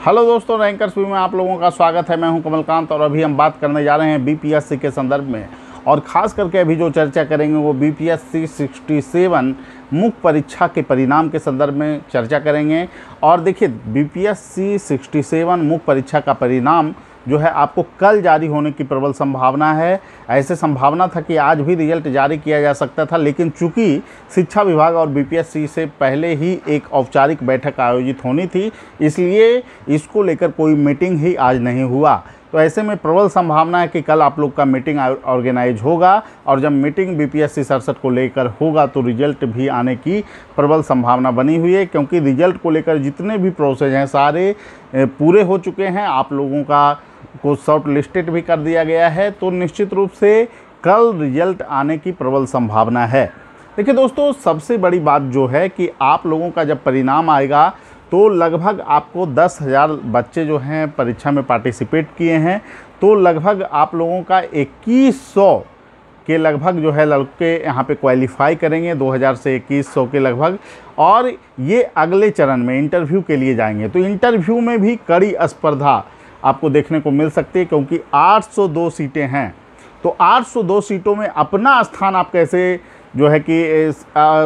Hello दोस्तों, rankers view में आप लोगों का स्वागत है। मैं हूं कमलकांत और अभी हम बात करने जा रहे हैं बीपीएससी के संदर्भ में, और ख़ास करके अभी जो चर्चा करेंगे वो बीपीएससी 67 मुख्य परीक्षा के परिणाम के संदर्भ में चर्चा करेंगे। और देखिए, बीपीएससी 67 मुख्य परीक्षा का परिणाम जो है आपको कल जारी होने की प्रबल संभावना है। ऐसे संभावना था कि आज भी रिजल्ट जारी किया जा सकता था, लेकिन चूंकि शिक्षा विभाग और बीपीएससी से पहले ही एक औपचारिक बैठक आयोजित होनी थी, इसलिए इसको लेकर कोई मीटिंग ही आज नहीं हुआ। तो ऐसे में प्रबल संभावना है कि कल आप लोग का मीटिंग ऑर्गेनाइज होगा, और जब मीटिंग बीपीएससी 67 को लेकर होगा तो रिजल्ट भी आने की प्रबल संभावना बनी हुई है, क्योंकि रिजल्ट को लेकर जितने भी प्रोसेस हैं सारे पूरे हो चुके हैं। आप लोगों को शॉर्ट लिस्टेड भी कर दिया गया है, तो निश्चित रूप से कल रिजल्ट आने की प्रबल संभावना है। देखिए दोस्तों, सबसे बड़ी बात जो है कि आप लोगों का जब परिणाम आएगा तो लगभग आपको 10,000 बच्चे जो हैं परीक्षा में पार्टिसिपेट किए हैं, तो लगभग आप लोगों का 2100 के लगभग जो है लड़के यहाँ पे क्वालिफाई करेंगे, 2000 से 2100 के लगभग। और ये अगले चरण में इंटरव्यू के लिए जाएंगे, तो इंटरव्यू में भी कड़ी स्पर्धा आपको देखने को मिल सकती है, क्योंकि 802 सीटें हैं। तो 802 सीटों में अपना स्थान आप कैसे जो है कि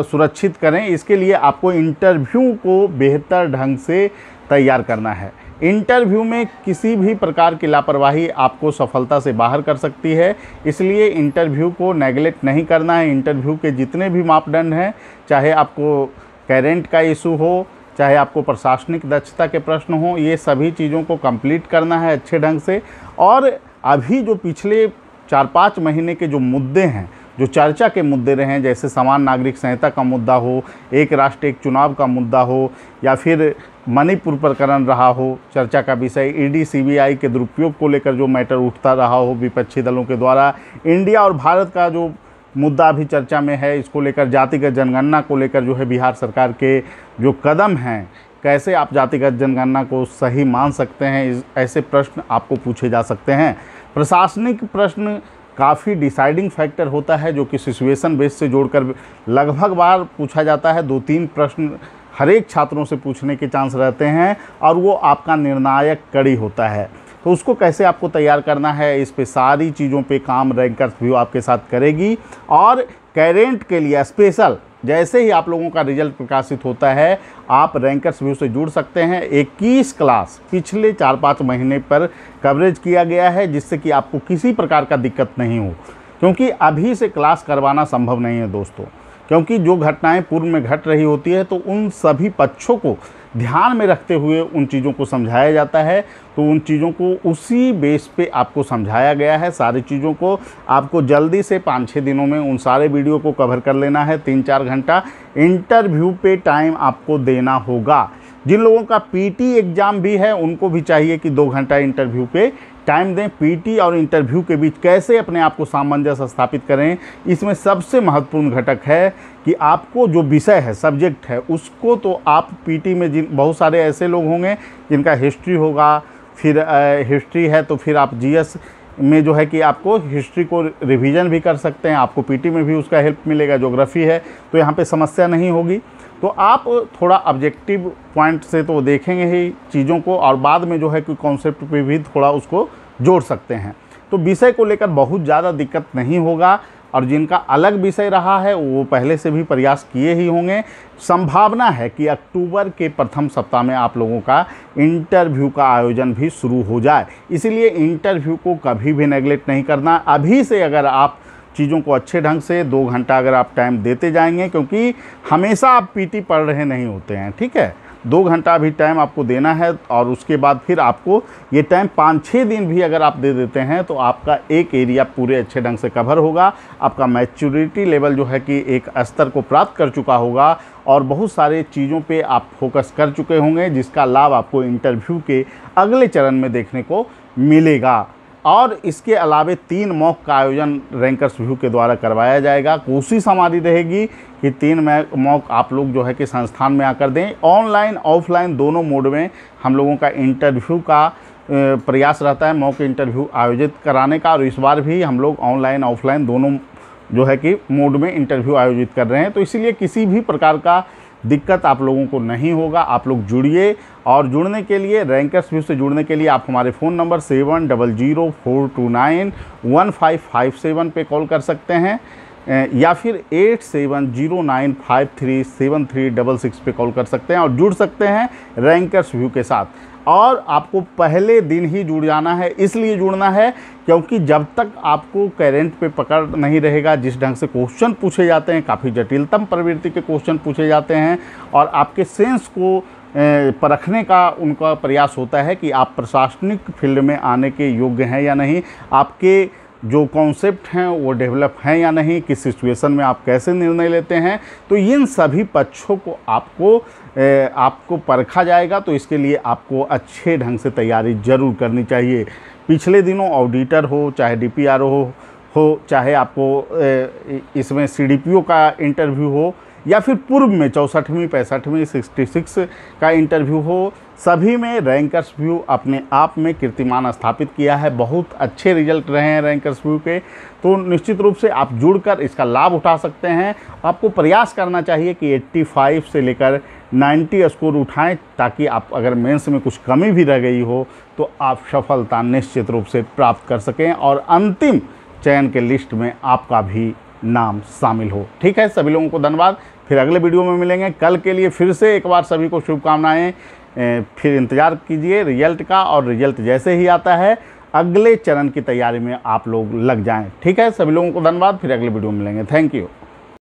सुरक्षित करें, इसके लिए आपको इंटरव्यू को बेहतर ढंग से तैयार करना है। इंटरव्यू में किसी भी प्रकार की लापरवाही आपको सफलता से बाहर कर सकती है, इसलिए इंटरव्यू को नेगलेक्ट नहीं करना है। इंटरव्यू के जितने भी मापदंड हैं, चाहे आपको करेंट का इशू हो, चाहे आपको प्रशासनिक दक्षता के प्रश्न हो, ये सभी चीज़ों को कंप्लीट करना है अच्छे ढंग से। और अभी जो पिछले 4-5 महीने के जो मुद्दे हैं, जो चर्चा के मुद्दे रहे हैं, जैसे समान नागरिक संहिता का मुद्दा हो, एक राष्ट्र एक चुनाव का मुद्दा हो, या फिर मणिपुर प्रकरण रहा हो चर्चा का विषय, ईडी सीबीआई के दुरुपयोग को लेकर जो मैटर उठता रहा हो विपक्षी दलों के द्वारा, इंडिया और भारत का जो मुद्दा भी चर्चा में है, इसको लेकर जातिगत जनगणना को लेकर जो है बिहार सरकार के जो कदम हैं, कैसे आप जातिगत जनगणना को सही मान सकते हैं, ऐसे प्रश्न आपको पूछे जा सकते हैं। प्रशासनिक प्रश्न काफ़ी डिसाइडिंग फैक्टर होता है, जो कि सिचुएशन बेस से जोड़कर लगभग बार पूछा जाता है। 2-3 प्रश्न हर एक छात्रों से पूछने के चांस रहते हैं, और वो आपका निर्णायक कड़ी होता है। तो उसको कैसे आपको तैयार करना है, इस पे सारी चीज़ों पे काम रैंकर्स व्यू आपके साथ करेगी। और करेंट के लिए स्पेशल जैसे ही आप लोगों का रिजल्ट प्रकाशित होता है, आप रैंकर्स व्यू से जुड़ सकते हैं। 21 क्लास पिछले 4-5 महीने पर कवरेज किया गया है, जिससे कि आपको किसी प्रकार का दिक्कत नहीं हो, क्योंकि अभी से क्लास करवाना संभव नहीं है दोस्तों, क्योंकि जो घटनाएं पूर्व में घट रही होती है तो उन सभी पक्षों को ध्यान में रखते हुए उन चीज़ों को समझाया जाता है। तो उन चीज़ों को उसी बेस पे आपको समझाया गया है। सारी चीज़ों को आपको जल्दी से 5-6 दिनों में उन सारे वीडियो को कवर कर लेना है। 3-4 घंटा इंटरव्यू पे टाइम आपको देना होगा। जिन लोगों का पीटी एग्ज़ाम भी है, उनको भी चाहिए कि 2 घंटा इंटरव्यू पे टाइम दें। पीटी और इंटरव्यू के बीच कैसे अपने आप को सामंजस्य स्थापित करें, इसमें सबसे महत्वपूर्ण घटक है कि आपको जो विषय है, सब्जेक्ट है, उसको तो आप पीटी में बहुत सारे ऐसे लोग होंगे जिनका हिस्ट्री होगा, फिर हिस्ट्री है तो फिर आप जीएस में जो है कि आपको हिस्ट्री को रिवीजन भी कर सकते हैं, आपको पीटी में भी उसका हेल्प मिलेगा। ज्योग्राफी है तो यहाँ पे समस्या नहीं होगी। तो आप थोड़ा ऑब्जेक्टिव पॉइंट से तो देखेंगे ही चीज़ों को, और बाद में जो है कि कॉन्सेप्ट पे भी थोड़ा उसको जोड़ सकते हैं। तो विषय को लेकर बहुत ज़्यादा दिक्कत नहीं होगा, और जिनका अलग विषय रहा है वो पहले से भी प्रयास किए ही होंगे। संभावना है कि अक्टूबर के प्रथम सप्ताह में आप लोगों का इंटरव्यू का आयोजन भी शुरू हो जाए, इसीलिए इंटरव्यू को कभी भी नेगलेक्ट नहीं करना। अभी से अगर आप चीज़ों को अच्छे ढंग से 2 घंटा अगर आप टाइम देते जाएंगे, क्योंकि हमेशा आप पीटी पढ़ रहे नहीं होते हैं, ठीक है, 2 घंटा अभी टाइम आपको देना है। और उसके बाद फिर आपको ये टाइम 5-6 दिन भी अगर आप दे देते हैं तो आपका एक एरिया पूरे अच्छे ढंग से कवर होगा। आपका मैच्योरिटी लेवल जो है कि एक स्तर को प्राप्त कर चुका होगा, और बहुत सारे चीज़ों पे आप फोकस कर चुके होंगे, जिसका लाभ आपको इंटरव्यू के अगले चरण में देखने को मिलेगा। और इसके अलावे 3 मॉक का आयोजन रैंकर्स व्यू के द्वारा करवाया जाएगा। कोशिश हमारी रहेगी कि 3 मॉक आप लोग जो है कि संस्थान में आकर दें। ऑनलाइन ऑफलाइन दोनों मोड में हम लोगों का इंटरव्यू का प्रयास रहता है मॉक इंटरव्यू आयोजित कराने का, और इस बार भी हम लोग ऑनलाइन ऑफलाइन दोनों जो है कि मोड में इंटरव्यू आयोजित कर रहे हैं। तो इसीलिए किसी भी प्रकार का दिक्कत आप लोगों को नहीं होगा। आप लोग जुड़िए, और जुड़ने के लिए रैंकर्स व्यू से जुड़ने के लिए आप हमारे फ़ोन नंबर 7004291557 पे कॉल कर सकते हैं, या फिर 8709537366 पे कॉल कर सकते हैं और जुड़ सकते हैं रैंकर्स व्यू के साथ। और आपको पहले दिन ही जुड़ जाना है, इसलिए जुड़ना है क्योंकि जब तक आपको करंट पे पकड़ नहीं रहेगा, जिस ढंग से क्वेश्चन पूछे जाते हैं, काफ़ी जटिलतम प्रवृत्ति के क्वेश्चन पूछे जाते हैं, और आपके सेंस को परखने का उनका प्रयास होता है कि आप प्रशासनिक फील्ड में आने के योग्य हैं या नहीं, आपके जो कॉन्सेप्ट हैं वो डेवलप हैं या नहीं, किस सिचुएशन में आप कैसे निर्णय लेते हैं। तो इन सभी पक्षों को आपको परखा जाएगा। तो इसके लिए आपको अच्छे ढंग से तैयारी ज़रूर करनी चाहिए। पिछले दिनों ऑडिटर हो, चाहे DPRO हो, चाहे आपको इसमें CDPO का इंटरव्यू हो, या फिर पूर्व में 64वीं 65वीं 66 का इंटरव्यू हो, सभी में रैंकर्स व्यू अपने आप में कीर्तिमान स्थापित किया है। बहुत अच्छे रिजल्ट रहे हैं रैंकर्स व्यू के। तो निश्चित रूप से आप जुड़कर इसका लाभ उठा सकते हैं। आपको प्रयास करना चाहिए कि 85 से लेकर 90 स्कोर उठाएं, ताकि आप अगर मेंस में कुछ कमी भी रह गई हो तो आप सफलता निश्चित रूप से प्राप्त कर सकें और अंतिम चयन के लिस्ट में आपका भी नाम शामिल हो। ठीक है, सभी लोगों को धन्यवाद। फिर अगले वीडियो में मिलेंगे। कल के लिए फिर से एक बार सभी को शुभकामनाएं। फिर इंतज़ार कीजिए रिजल्ट का, और रिजल्ट जैसे ही आता है अगले चरण की तैयारी में आप लोग लग जाएं। ठीक है, सभी लोगों को धन्यवाद। फिर अगले वीडियो में मिलेंगे। Thank you.